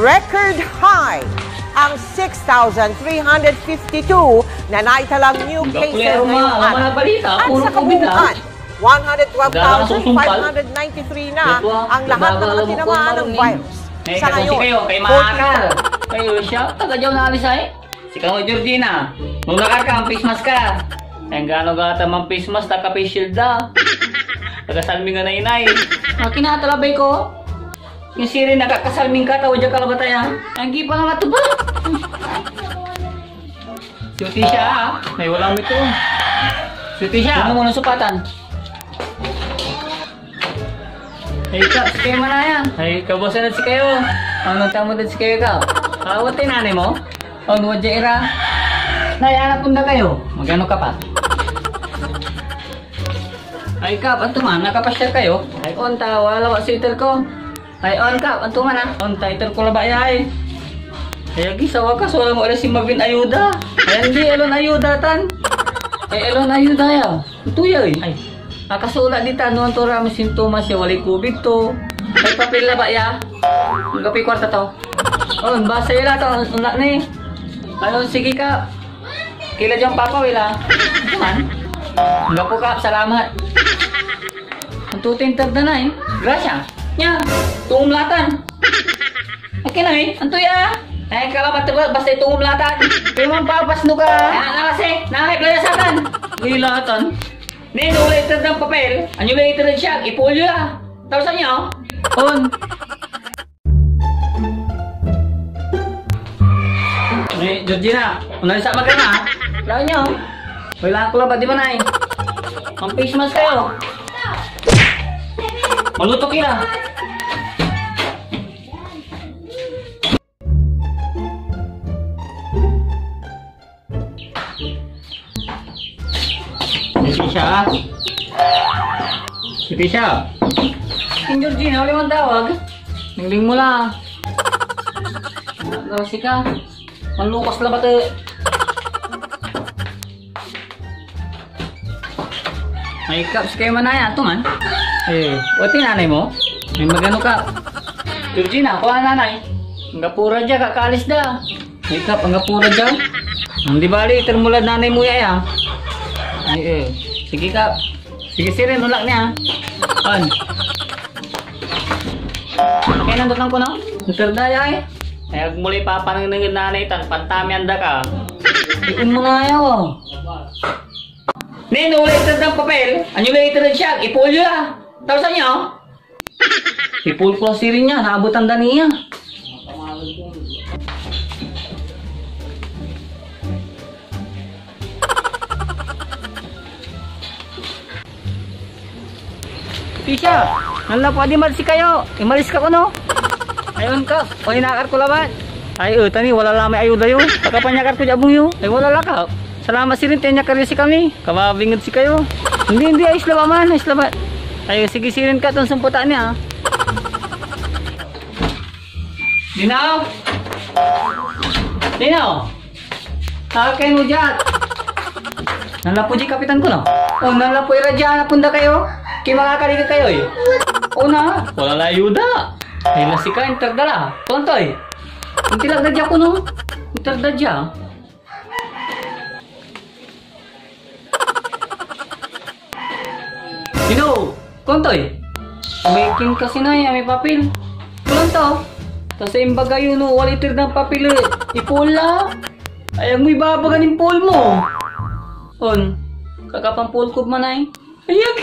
record high ang 6,352 na naitalang new cases ngayong araw. At sa kabuuan, 112,593 na ang lahat ng natinamaan ng virus. Sa ngayon, kay Makakal. Kayo siya, taga-jaw na alis ay. Si Kamo Georgina, nung nakaka, ang face mask ka. Ang gano'n gata mang face mask, taka-face shield da. Taga-salming nga na inay. Kinatalabay ko. Yung siri nakakasalming ka, tawad dyan ka ba tayo? Ang gipa nga ito ba? Suti siya ha? May walang mito. Suti siya. Ano mo ng supatan? Hey Kaps, kayo man na yan. Hey, kabosan na si kayo. Anong tamo na si kayo ka? Awat tayo nanay mo? Ano wadya ira? Nayanap na kayo. Magano ka pa? Ay Kap, ato man, nakapasyal kayo. Ay onta, wala wa sweater ko. Ay on Kap, ato man ha. On title ko la ba ay? Ay gisawa ka, so wala mo si Mavin ayuda. Ay hindi, elon ayuda tan. Ay elon ayuda ya. Ito ya eh. Ay, akasula dita, noon to rami sintomas ya, walay COVID to. Ay papel na ba ya? Gapi kwarta to. On, basa yun to, unla ni. Ayun, sige Kap. Kila dyan papa, wala. Ito man. Hanggang po Kap, salamat. Ang tutintag na na eh. Grasya. Nya, tuumlatan. Okay na eh, anto ya. Ay, kalamat ba, basta tuumlatan. Kaya man papasno ka. Ano kasi, nakakaiblaya sa atin. Ilatan. Nino, later ng papel. Anyo later ng siya, ipolyo ya. Tapos niyo? On. Eh, Georgina, unang isa magana ha. Lawan nyo. Wala ko lang ba, di ba na eh? Ang face mask kayo. Maluto kila. Si siya. Si siya. King Georgina, wala mong tawag. Ningling mo lang. Nagawasi ka. Manlukas lang ba ito? Ay, Kaps, kayo man na yan. Ito man. Eh, wati nanay mo? May magano ka. Georgina, ako na nanay. Ang gapura dyan, kakaalis da. Ay, Kap, ang gapura dyan. Ang di bali, termulad nanay mo yaya. Ay, sige Kap. Sige sirin, nulak niya. On. Kaya nandot lang ko no? Nagkardaya eh. Ay, muli papanang nanay tan, pantami anda ka. Ikin mo na ayaw. Nino, later ng papel. Anyo later ng siya, ipolyo ah. Tapos niyo? Ipol ko sirin niya, naabot ang daniya. Tisha, nala po di malis kayo. Imalis ka ko no? Ayun ka, o hinakar ko laban. Ay, tani, wala lamay ayuda yun. Pagkapanyakar ko jabong yun. Ay, wala laka. Salamat sirin, tinyakar si kami. Kamabingad si kayo. Hindi, ayos laban man, ayos laban. Ay, sige sirin ka itong sumputaan niya. Dinaw! Dinaw! Kakay mo dyan. Nalapo di kapitan ko no? O, nalapo iradya, napunda kayo. Kaya makakaliga kayo eh. O na, wala la ayuda. Ay, lasika, intagdala. Tontoy. Intilagdadya ko no? Intagdadya. Sino? Kontoy. May kin kasi na yan, may papel. Kulang to. Tapos imbaga yun no, walitir ng papel. Ipula. Ay, ang may babagan yung pool mo. On. Kakapang pool ko man ay. Ayak.